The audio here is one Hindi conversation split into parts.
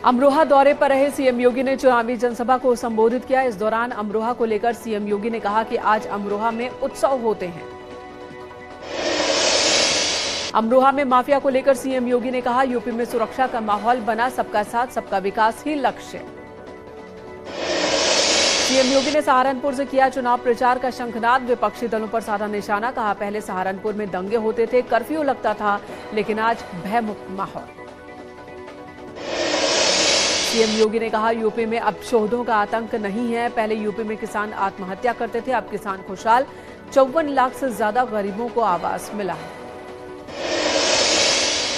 अमरोहा दौरे पर रहे सीएम योगी ने चुनावी जनसभा को संबोधित किया। इस दौरान अमरोहा को लेकर सीएम योगी ने कहा कि आज अमरोहा में उत्सव होते हैं। अमरोहा में माफिया को लेकर सीएम योगी ने कहा, यूपी में सुरक्षा का माहौल बना, सबका साथ सबका विकास ही लक्ष्य। सीएम योगी ने सहारनपुर से किया चुनाव प्रचार का शंखनाद, विपक्षी दलों पर साधा निशाना। कहा, पहले सहारनपुर में दंगे होते थे, कर्फ्यू लगता था, लेकिन आज भयमुक्त माहौल। सीएम योगी ने कहा, यूपी में अब शोधों का आतंक नहीं है। पहले यूपी में किसान आत्महत्या करते थे, अब किसान खुशहाल। 54 लाख से ज्यादा गरीबों को आवास मिला है।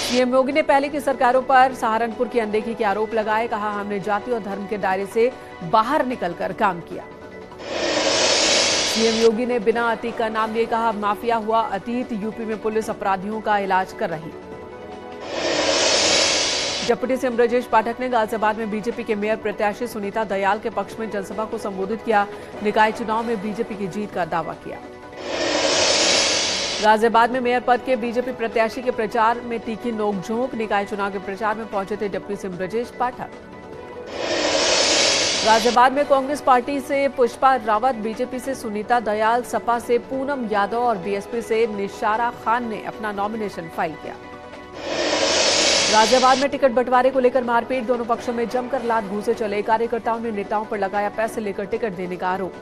सीएम योगी ने पहले की सरकारों पर सहारनपुर की अनदेखी के आरोप लगाए। कहा, हमने जाति और धर्म के दायरे से बाहर निकलकर काम किया। सीएम योगी ने बिना अतीक का नाम लिए। कहा, माफिया हुआ अतीत, यूपी में पुलिस अपराधियों का इलाज कर रही। डिप्टी सीएम ब्रजेश पाठक ने गाजियाबाद में बीजेपी के मेयर प्रत्याशी सुनीता दयाल के पक्ष में जनसभा को संबोधित किया। निकाय चुनाव में बीजेपी की जीत का दावा किया। गाजियाबाद में मेयर पद के बीजेपी प्रत्याशी के प्रचार में तीखी नोकझोंक। निकाय चुनाव के प्रचार में पहुंचे थे डिप्टी सीएम ब्रजेश पाठक। गाजियाबाद में कांग्रेस पार्टी से पुष्पा रावत, बीजेपी से सुनीता दयाल, सपा से पूनम यादव और बीएसपी से निशारा खान ने अपना नॉमिनेशन फाइल किया। गाजियाबाद में टिकट बंटवारे को लेकर मारपीट, दोनों पक्षों में जमकर लात घूंसे चले। कार्यकर्ताओं ने नेताओं पर लगाया पैसे लेकर टिकट देने का आरोप।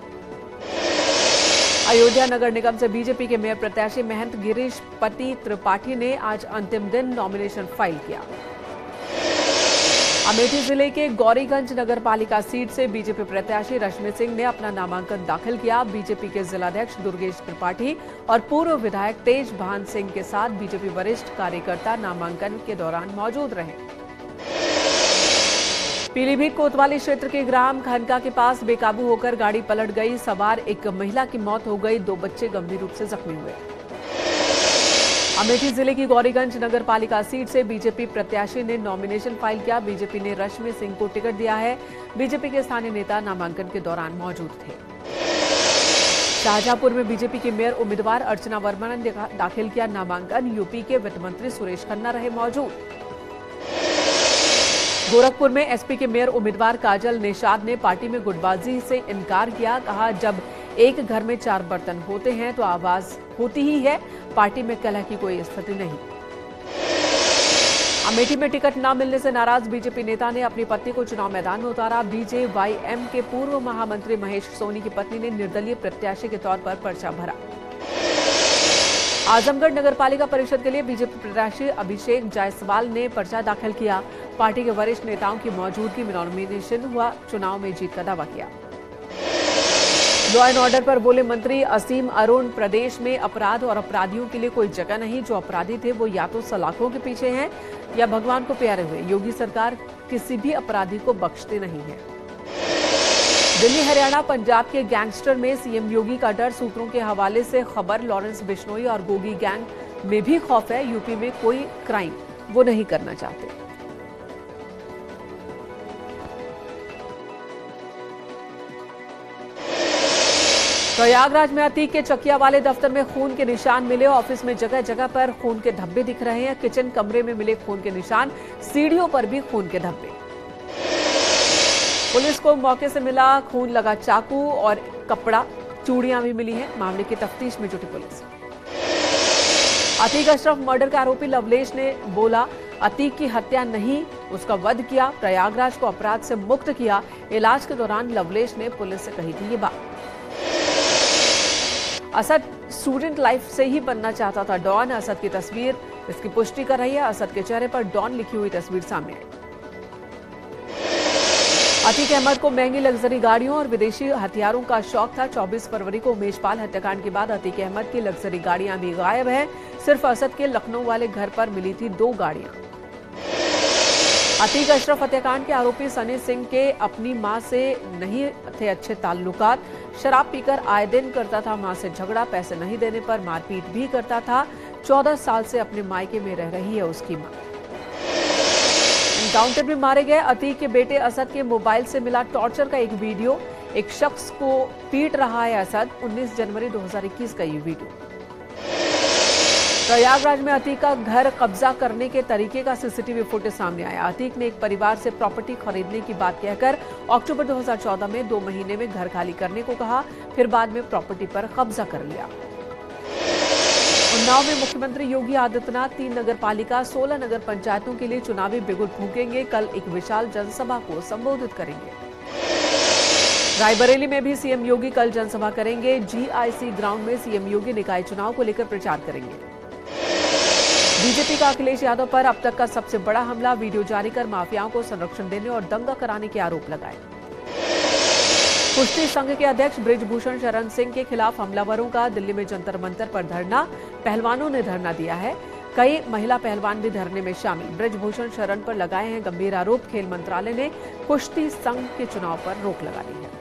अयोध्या नगर निगम से बीजेपी के मेयर प्रत्याशी महंत गिरीश पति त्रिपाठी ने आज अंतिम दिन नॉमिनेशन फाइल किया। अमेठी जिले के गौरीगंज नगर पालिका सीट से बीजेपी प्रत्याशी रश्मि सिंह ने अपना नामांकन दाखिल किया। बीजेपी के जिलाध्यक्ष दुर्गेश त्रिपाठी और पूर्व विधायक तेज भान सिंह के साथ बीजेपी वरिष्ठ कार्यकर्ता नामांकन के दौरान मौजूद रहे। पीलीभीत कोतवाली क्षेत्र के ग्राम खनका के पास बेकाबू होकर गाड़ी पलट गई। सवार एक महिला की मौत हो गई, 2 बच्चे गंभीर रूप से जख्मी हुए। अमेठी जिले की गौरीगंज नगर पालिका सीट से बीजेपी प्रत्याशी ने नॉमिनेशन फाइल किया। बीजेपी ने रश्मि सिंह को टिकट दिया है। बीजेपी के स्थानीय नेता नामांकन के दौरान मौजूद थे। शाहजहांपुर में बीजेपी की मेयर उम्मीदवार अर्चना वर्मा ने दाखिल किया नामांकन। यूपी के वित्त मंत्री सुरेश खन्ना रहे मौजूद। गोरखपुर में एसपी के मेयर उम्मीदवार काजल निषाद ने पार्टी में गुटबाजी से इनकार किया। कहा, जब एक घर में 4 बर्तन होते हैं तो आवाज होती ही है। पार्टी में कलह की कोई स्थिति नहीं। अमेठी में टिकट न मिलने से नाराज बीजेपी नेता ने अपनी पत्नी को चुनाव मैदान में उतारा। बीजेवाईएम के पूर्व महामंत्री महेश सोनी की पत्नी ने निर्दलीय प्रत्याशी के तौर पर पर्चा भरा। आजमगढ़ नगरपालिका परिषद के लिए बीजेपी प्रत्याशी अभिषेक जायसवाल ने पर्चा दाखिल किया। पार्टी के वरिष्ठ नेताओं की मौजूदगी में नॉमिनेशन हुआ। चुनाव में जीत का दावा किया। लॉ एंड ऑर्डर पर बोले मंत्री असीम अरुण, प्रदेश में अपराध और अपराधियों के लिए कोई जगह नहीं। जो अपराधी थे वो या तो सलाखों के पीछे हैं या भगवान को प्यारे हुए। योगी सरकार किसी भी अपराधी को बख्शती नहीं है। दिल्ली, हरियाणा, पंजाब के गैंगस्टर में सीएम योगी का डर। सूत्रों के हवाले से खबर, लॉरेंस बिश्नोई और गोगी गैंग में भी खौफ है। यूपी में कोई क्राइम वो नहीं करना चाहते। प्रयागराज में अतीक के चकिया वाले दफ्तर में खून के निशान मिले। ऑफिस में जगह जगह पर खून के धब्बे दिख रहे हैं। किचन कमरे में मिले खून के निशान, सीढ़ियों पर भी खून के धब्बे। पुलिस को मौके से मिला खून लगा चाकू और कपड़ा, चूड़ियां भी मिली हैं। मामले की तफ्तीश में जुटी पुलिस। अतीक अशरफ मर्डर का आरोपी लवलेश ने बोला, अतीक की हत्या नहीं, उसका वध किया। प्रयागराज को अपराध से मुक्त किया। इलाज के दौरान लवलेश ने पुलिस से कही थी ये बात। असद स्टूडेंट लाइफ से ही बनना चाहता था डॉन। असद की तस्वीर इसकी पुष्टि कर रही है। असद के चेहरे पर डॉन लिखी हुई तस्वीर सामने आई। अतीक अहमद को महंगी लग्जरी गाड़ियों और विदेशी हथियारों का शौक था। 24 फरवरी को उमेशपाल हत्याकांड के बाद अतीक अहमद की लग्जरी गाड़ियां भी गायब हैं। सिर्फ असद के लखनऊ वाले घर पर मिली थी 2 गाड़ियां। अतीक अशरफ हत्याकांड के आरोपी सनी सिंह के अपनी मां से नहीं थे अच्छे ताल्लुकात। शराब पीकर आए दिन करता था मां से झगड़ा। पैसे नहीं देने पर मारपीट भी करता था। 14 साल से अपने मायके में रह रही है उसकी मां। एनकाउंटर में मारे गए अतीक के बेटे असद के मोबाइल से मिला टॉर्चर का एक वीडियो। एक शख्स को पीट रहा है असद। 19 जनवरी 2021 का ये वीडियो। प्रयागराज में अतीक का घर कब्जा करने के तरीके का सीसीटीवी फुटेज सामने आया। अतीक ने एक परिवार से प्रॉपर्टी खरीदने की बात कहकर अक्टूबर 2014 में 2 महीने में घर खाली करने को कहा, फिर बाद में प्रॉपर्टी पर कब्जा कर लिया। उन्नाव में मुख्यमंत्री योगी आदित्यनाथ 3 नगरपालिका 16 नगर पंचायतों के लिए चुनावी बिगुल फूंकेंगे। कल एक विशाल जनसभा को संबोधित करेंगे। रायबरेली में भी सीएम योगी कल जनसभा करेंगे। जीआईसी ग्राउंड में सीएम योगी निकाय चुनाव को लेकर प्रचार करेंगे। बीजेपी का अखिलेश यादव पर अब तक का सबसे बड़ा हमला, वीडियो जारी कर माफियाओं को संरक्षण देने और दंगा कराने के आरोप लगाए। कुश्ती संघ के अध्यक्ष बृजभूषण शरण सिंह के खिलाफ हमलावरों का दिल्ली में जंतर मंतर पर धरना, पहलवानों ने धरना दिया है। कई महिला पहलवान भी धरने में शामिल। बृजभूषण शरण पर लगाए हैं गंभीर आरोप। खेल मंत्रालय ने कुश्ती संघ के चुनाव पर रोक लगा दी है।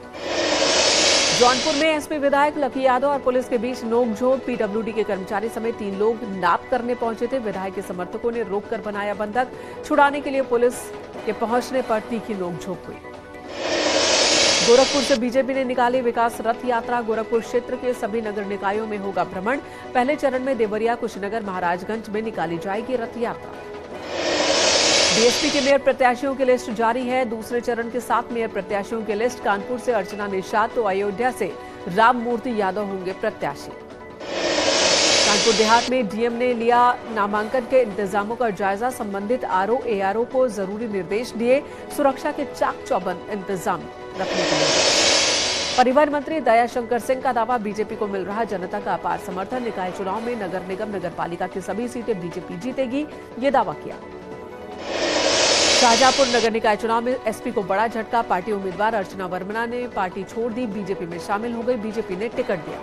जौनपुर में एसपी विधायक लकी यादव और पुलिस के बीच नोकझोंक। पीडब्ल्यूडी के कर्मचारी समेत 3 लोग नाप करने पहुंचे थे। विधायक के समर्थकों ने रोककर बनाया बंधक। छुड़ाने के लिए पुलिस के पहुंचने पर तीखी नोकझोंक हुई। गोरखपुर से बीजेपी ने निकाली विकास रथ यात्रा। गोरखपुर क्षेत्र के सभी नगर निकायों में होगा भ्रमण। पहले चरण में देवरिया, कुशीनगर, महाराजगंज में निकाली जाएगी रथ यात्रा। बीएसपी के मेयर प्रत्याशियों की लिस्ट जारी है। दूसरे चरण के 7 मेयर प्रत्याशियों की लिस्ट। कानपुर से अर्चना निषाद तो अयोध्या से राम मूर्ति यादव होंगे प्रत्याशी। कानपुर देहात में डीएम ने लिया नामांकन के इंतजामों का जायजा। संबंधित आरओ एआरओ को जरूरी निर्देश दिए। सुरक्षा के चाक चौबंद इंतजाम रखने के लिए। परिवहन मंत्री दयाशंकर सिंह का दावा, बीजेपी को मिल रहा जनता का अपार समर्थन। निकाय चुनाव में नगर निगम नगरपालिका की सभी सीटें बीजेपी जीतेगी, ये दावा किया। शाहजहांपुर नगर निकाय चुनाव में एसपी को बड़ा झटका। पार्टी उम्मीदवार अर्चना वर्मा ने पार्टी छोड़ दी, बीजेपी में शामिल हो गई। बीजेपी ने टिकट दिया।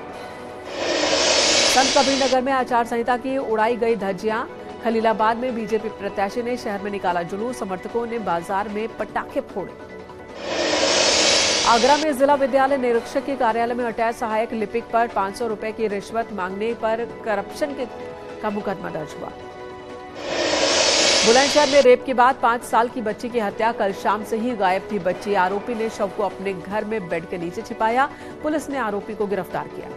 संत कबीरनगर में आचार संहिता की उड़ाई गई धज्जियां। खलीलाबाद में बीजेपी प्रत्याशी ने शहर में निकाला जुलूस। समर्थकों ने बाजार में पटाखे फोड़े। आगरा में जिला विद्यालय निरीक्षक के कार्यालय में अटैच सहायक लिपिक पर 500 रुपए की रिश्वत मांगने पर करप्शन का मुकदमा दर्ज हुआ। बुलंदशहर में रेप के बाद 5 साल की बच्ची की हत्या। कल शाम से ही गायब थी बच्ची। आरोपी ने शव को अपने घर में बेड के नीचे छिपाया। पुलिस ने आरोपी को गिरफ्तार किया।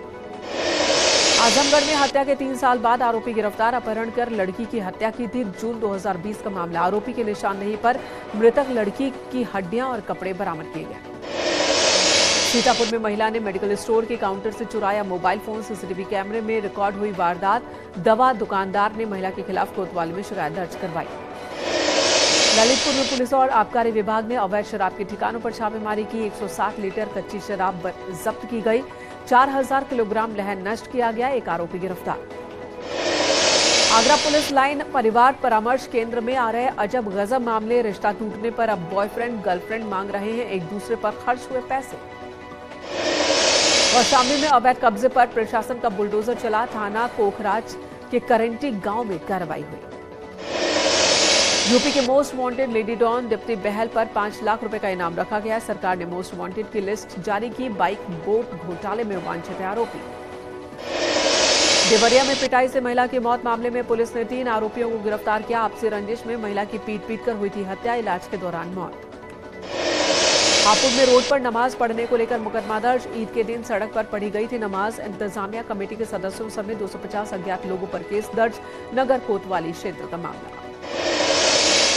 आजमगढ़ में हत्या के 3 साल बाद आरोपी गिरफ्तार। अपहरण कर लड़की की हत्या की थी। जून 2020 का मामला। आरोपी की निशानदेही पर मृतक लड़की की हड्डियां और कपड़े बरामद किए गए। सीतापुर में महिला ने मेडिकल स्टोर के काउंटर से चुराया मोबाइल फोन। सीसीटीवी कैमरे में रिकॉर्ड हुई वारदात। दवा दुकानदार ने महिला के खिलाफ कोतवाली में शिकायत दर्ज करवाई। ललितपुर में पुलिस और आबकारी विभाग ने अवैध शराब के ठिकानों पर छापेमारी की। 160 लीटर कच्ची शराब जब्त की गई। 4000 किलोग्राम लहन नष्ट किया गया। एक आरोपी गिरफ्तार। आगरा पुलिस लाइन परिवार परामर्श केंद्र में आ रहे अजब गजब मामले। रिश्ता टूटने पर अब बॉयफ्रेंड गर्लफ्रेंड मांग रहे हैं एक दूसरे पर खर्च हुए पैसे। कौशाम्बी में अवैध कब्जे पर प्रशासन का बुलडोजर चला। थाना कोखराज के करेंटी गांव में कार्रवाई हुई। यूपी के most wanted lady don Deepti Bahl पर 5 लाख रुपए का इनाम रखा गया। सरकार ने मोस्ट वांटेड की लिस्ट जारी की। बाइक बोट घोटाले में वांछित आरोपी। देवरिया में पिटाई से महिला की मौत मामले में पुलिस ने 3 आरोपियों को गिरफ्तार किया। आपसी रंजिश में महिला की पीट कर हुई थी हत्या। इलाज के दौरान मौत। हापुड़ में रोड पर नमाज पढ़ने को लेकर मुकदमा दर्ज। ईद के दिन सड़क पर पढ़ी गई थी नमाज। इंतजामिया कमेटी के सदस्यों समेत 250 अज्ञात लोगों पर केस दर्ज। नगर कोतवाली क्षेत्र का मामला।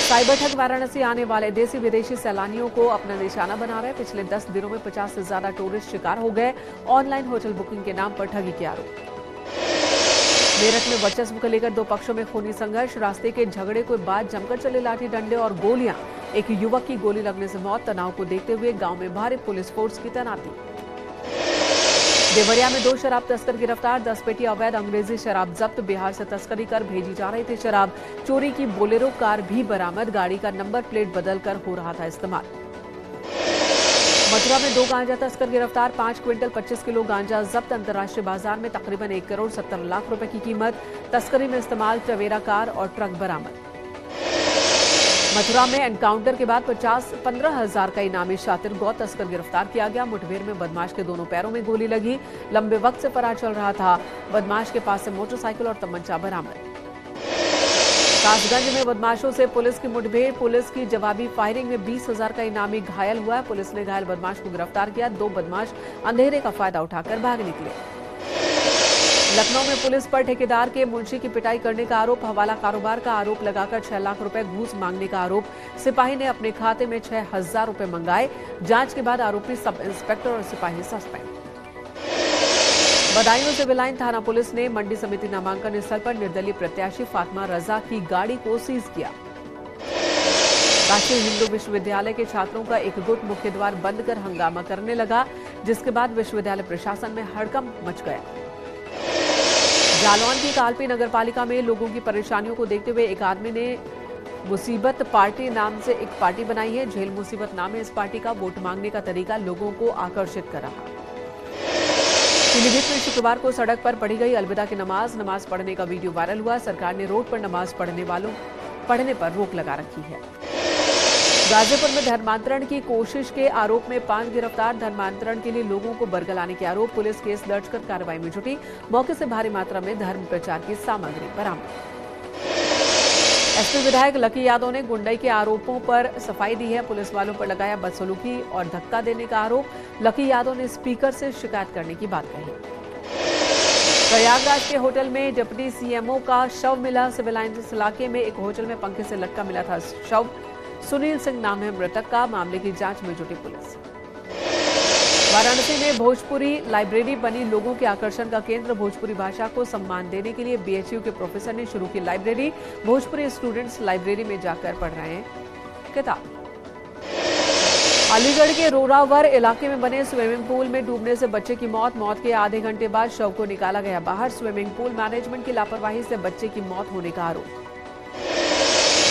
साइबर ठग वाराणसी आने वाले देसी विदेशी सैलानियों को अपना निशाना बना रहे। पिछले 10 दिनों में 50 से ज्यादा टूरिस्ट शिकार हो गए। ऑनलाइन होटल बुकिंग के नाम पर ठगी के आरोप। मेरठ में वर्चस्व को लेकर 2 पक्षों में खूनी संघर्ष। रास्ते के झगड़े के बाद जमकर चले लाठी डंडे और गोलियां। एक युवक की गोली लगने से मौत। तनाव को देखते हुए गांव में भारी पुलिस फोर्स की तैनाती। देवरिया में 2 शराब तस्कर गिरफ्तार। 10 पेटी अवैध अंग्रेजी शराब जब्त। बिहार से तस्करी कर भेजी जा रही थी शराब। चोरी की बोलेरो कार भी बरामद। गाड़ी का नंबर प्लेट बदलकर हो रहा था इस्तेमाल। मथुरा में 2 गांजा तस्कर गिरफ्तार। 5 क्विंटल 25 किलो गांजा जब्त। अंतर्राष्ट्रीय बाजार में तकरीबन 1 करोड़ 70 लाख रुपए की कीमत। तस्करी में इस्तेमाल टवेरा कार और ट्रक बरामद। मथुरा में एनकाउंटर के बाद 15,000 का इनामी शातिर गौ तस्कर गिरफ्तार किया गया। मुठभेड़ में बदमाश के दोनों पैरों में गोली लगी। लंबे वक्त से फरार चल रहा था। बदमाश के पास से मोटरसाइकिल और तमंचा बरामद। कासगंज में बदमाशों से पुलिस की मुठभेड़। पुलिस की जवाबी फायरिंग में 20,000 का इनामी घायल हुआ है। पुलिस ने घायल बदमाश को गिरफ्तार किया। 2 बदमाश अंधेरे का फायदा उठाकर भाग निकले। लखनऊ में पुलिस पर ठेकेदार के मुंशी की पिटाई करने का आरोप, हवाला कारोबार का आरोप लगाकर 6 लाख रुपए घूस मांगने का आरोप। सिपाही ने अपने खाते में 6,000 रुपए मंगाए। जांच के बाद आरोपी सब इंस्पेक्टर और सिपाही सस्पेंड। बदायूं सिविल लाइन थाना पुलिस ने मंडी समिति नामांकन स्थल पर निर्दलीय प्रत्याशी फातिमा रजा की गाड़ी को सीज किया। काशी हिंदू विश्वविद्यालय के छात्रों का एक गुट मुख्य द्वार बंद कर हंगामा करने लगा, जिसके बाद विश्वविद्यालय प्रशासन में हड़कंप मच गया। जालौन की कालपी नगरपालिका में लोगों की परेशानियों को देखते हुए एक आदमी ने मुसीबत पार्टी नाम से एक पार्टी बनाई है। झेल मुसीबत नाम है इस पार्टी का। वोट मांगने का तरीका लोगों को आकर्षित कर रहा। पीलीभीत में शुक्रवार को सड़क पर पढ़ी गई अलविदा की नमाज पढ़ने का वीडियो वायरल हुआ। सरकार ने रोड पर नमाज पढ़ने पर रोक लगा रखी है। गाजीपुर में धर्मांतरण की कोशिश के आरोप में 5 गिरफ्तार। धर्मांतरण के लिए लोगों को बरगलाने के आरोप। पुलिस केस दर्ज कर कार्रवाई में जुटी। मौके से भारी मात्रा में धर्म प्रचार की सामग्री बरामद। एसपी विधायक लकी यादव ने गुंडई के आरोपों पर सफाई दी है। पुलिस वालों पर लगाया बदसलूकी और धक्का देने का आरोप। लकी यादव ने स्पीकर से शिकायत करने की बात कही। प्रयागराज के होटल में डिप्टी सीएमओ का शव मिला। सिविल लाइंस इलाके में एक होटल में पंखे से लटका मिला था शव। सुनील सिंह नाम है मृतक का। मामले की जांच में जुटी पुलिस। वाराणसी में भोजपुरी लाइब्रेरी बनी लोगों के आकर्षण का केंद्र। भोजपुरी भाषा को सम्मान देने के लिए बीएचयू के प्रोफेसर ने शुरू की लाइब्रेरी। भोजपुरी स्टूडेंट्स लाइब्रेरी में जाकर पढ़ रहे हैं किताब। अलीगढ़ के रोरावर इलाके में बने स्विमिंग पूल में डूबने से बच्चे की मौत के आधे घंटे बाद शव को निकाला गया बाहर। स्विमिंग पूल मैनेजमेंट की लापरवाही से बच्चे की मौत होने का आरोप।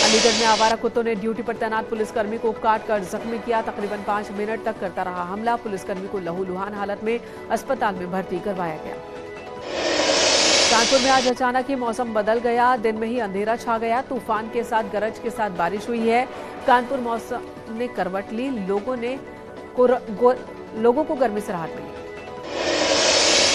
अलीगढ़ में आवारा कुत्तों ने ड्यूटी पर तैनात पुलिसकर्मी को काट कर जख्मी किया। तकरीबन 5 मिनट तक करता रहा हमला। पुलिसकर्मी को लहूलुहान हालत में अस्पताल में भर्ती करवाया गया। कानपुर में आज अचानक ही मौसम बदल गया। दिन में ही अंधेरा छा गया। तूफान के साथ गरज के साथ बारिश हुई है। कानपुर मौसम ने करवट ली। लोगों को गर्मी से राहत मिली।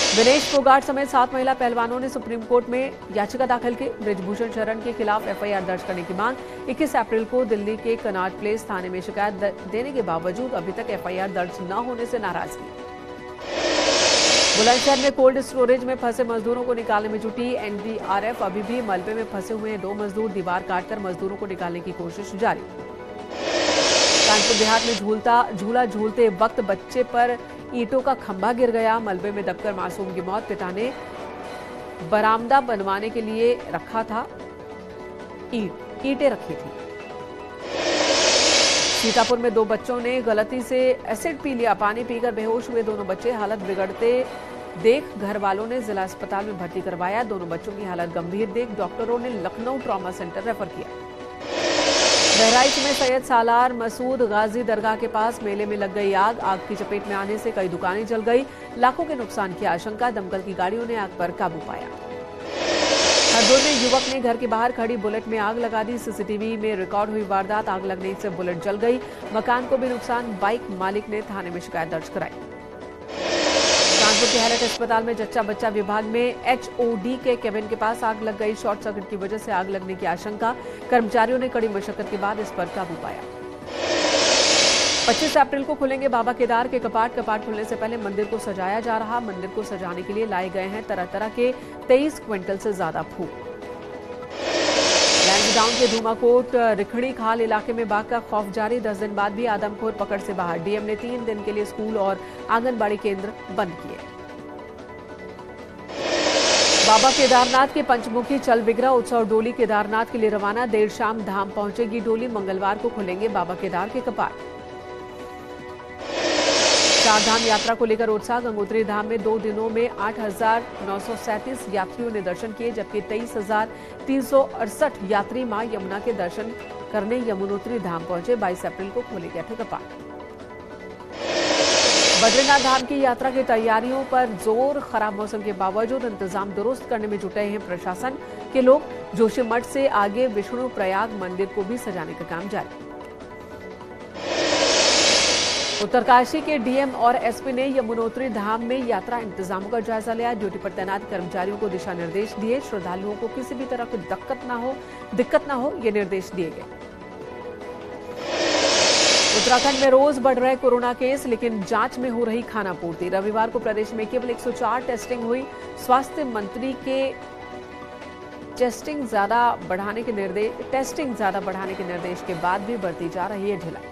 विनेश फोगाट समेत 7 महिला पहलवानों ने सुप्रीम कोर्ट में याचिका दाखिल की। बृजभूषण शरण के खिलाफ एफआईआर दर्ज करने की मांग। 21 अप्रैल को दिल्ली के कनॉट प्लेस थाने में शिकायत देने के बावजूद अभी तक एफआईआर दर्ज न होने से नाराजगी। बुलंदशहर में कोल्ड स्टोरेज में फंसे मजदूरों को निकालने में जुटी एनडीआरएफ। अभी भी मलबे में फंसे हुए हैं 2 मजदूर। दीवार काटकर मजदूरों को निकालने की कोशिश जारी। कानपुर देहात में झूला झूलते वक्त बच्चे पर ईंटों का खंभा गिर गया। मलबे में दबकर मासूम की मौत। पिता ने बरामदा बनवाने के लिए रखा था। ईंटें रखी थी। सीतापुर में 2 बच्चों ने गलती से एसिड पी लिया। पानी पीकर बेहोश हुए दोनों बच्चे। हालत बिगड़ते देख घर वालों ने जिला अस्पताल में भर्ती करवाया। दोनों बच्चों की हालत गंभीर देख डॉक्टरों ने लखनऊ ट्रॉमा सेंटर रेफर किया। बहराइच में सैयद सालार मसूद गाजी दरगाह के पास मेले में लग गई आग। आग की चपेट में आने से कई दुकानें जल गई। लाखों के नुकसान की आशंका। दमकल की गाड़ियों ने आग पर काबू पाया। हरदोई में युवक ने घर के बाहर खड़ी बुलेट में आग लगा दी। सीसीटीवी में रिकॉर्ड हुई वारदात। आग लगने से बुलेट जल गई। मकान को भी नुकसान। बाइक मालिक ने थाने में शिकायत दर्ज कराई। कानपुर के हैलट अस्पताल में जच्चा बच्चा विभाग में एचओडी के केबिन के पास आग लग गई। शॉर्ट सर्किट की वजह से आग लगने की आशंका। कर्मचारियों ने कड़ी मशक्कत के बाद इस पर काबू पाया। 25 अप्रैल को खुलेंगे बाबा केदार के कपाट। कपाट खुलने से पहले मंदिर को सजाया जा रहा। मंदिर को सजाने के लिए लाए गए हैं तरह तरह के 23 क्विंटल से ज्यादा फूल। लैंसडाउन के धूमाकोट रिखड़ी खाल इलाके में बाघ का खौफ जारी। 10 दिन बाद भी आदमखोर पकड़ से बाहर। डीएम ने 3 दिन के लिए स्कूल और आंगनबाड़ी केंद्र बंद किए। बाबा केदारनाथ के पंचमुखी चल बिगरा उत्सव डोली केदारनाथ के लिए रवाना। देर शाम धाम पहुंचेगी डोली। मंगलवार को खुलेंगे बाबा केदार के कपाट। 4 धाम यात्रा को लेकर उत्साह। गंगोत्री धाम में 2 दिनों में 8,937 यात्रियों ने दर्शन किए, जबकि 23,368 यात्री मां यमुना के दर्शन करने यमुनोत्री धाम पहुंचे। 22 अप्रैल को खोले गए थे कपाट। बद्रीनाथ धाम की यात्रा की तैयारियों पर जोर। खराब मौसम के बावजूद इंतजाम दुरुस्त करने में जुटे हैं प्रशासन के लोग। जोशीमठ से आगे विष्णु प्रयाग मंदिर को भी सजाने का काम जारी। उत्तरकाशी के डीएम और एसपी ने यमुनोत्री धाम में यात्रा इंतजामों का जायजा लिया। ड्यूटी पर तैनात कर्मचारियों को दिशा निर्देश दिए। श्रद्धालुओं को किसी भी तरह की दिक्कत न हो ये निर्देश दिए गए। उत्तराखंड में रोज बढ़ रहे कोरोना केस, लेकिन जांच में हो रही खानापूर्ति। रविवार को प्रदेश में केवल 104 टेस्टिंग हुई। स्वास्थ्य मंत्री के टेस्टिंग ज्यादा बढ़ाने के निर्देश के बाद भी बढ़ती जा रही है ढिलाई।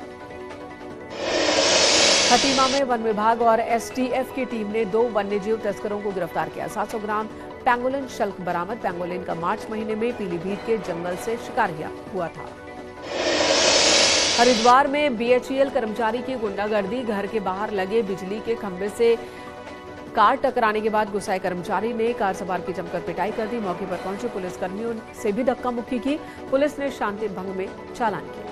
खटीमा में वन विभाग और एसटीएफ की टीम ने 2 वन्यजीव तस्करों को गिरफ्तार किया। 700 ग्राम पैंगोलिन शल्क बरामद। पैंगोलिन का मार्च महीने में पीलीभीत के जंगल से शिकार हुआ था। हरिद्वार में बीएचईएल कर्मचारी की गुंडागर्दी। घर के बाहर लगे बिजली के खंभे से कार टकराने के बाद गुस्साए कर्मचारी ने कार सवार की जमकर पिटाई कर दी। मौके पर पहुंचे पुलिसकर्मियों से भी धक्का मुक्की की। पुलिस ने शांति भंग में चालान किया।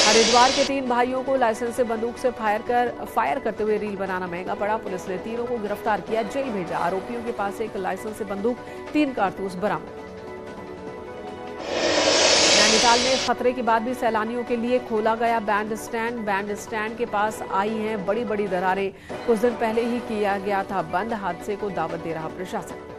हरिद्वार के 3 भाइयों को लाइसेंस से बंदूक से फायर करते हुए रील बनाना महंगा पड़ा। पुलिस ने तीनों को गिरफ्तार किया, जेल भेजा। आरोपियों के पास एक लाइसेंस से बंदूक, 3 कारतूस बरामद। नैनीताल में खतरे के बाद भी सैलानियों के लिए खोला गया बैंड स्टैंड के पास आई हैं बड़ी बड़ी दरारें। कुछ दिन पहले ही किया गया था बंद। हादसे को दावत दे रहा प्रशासन।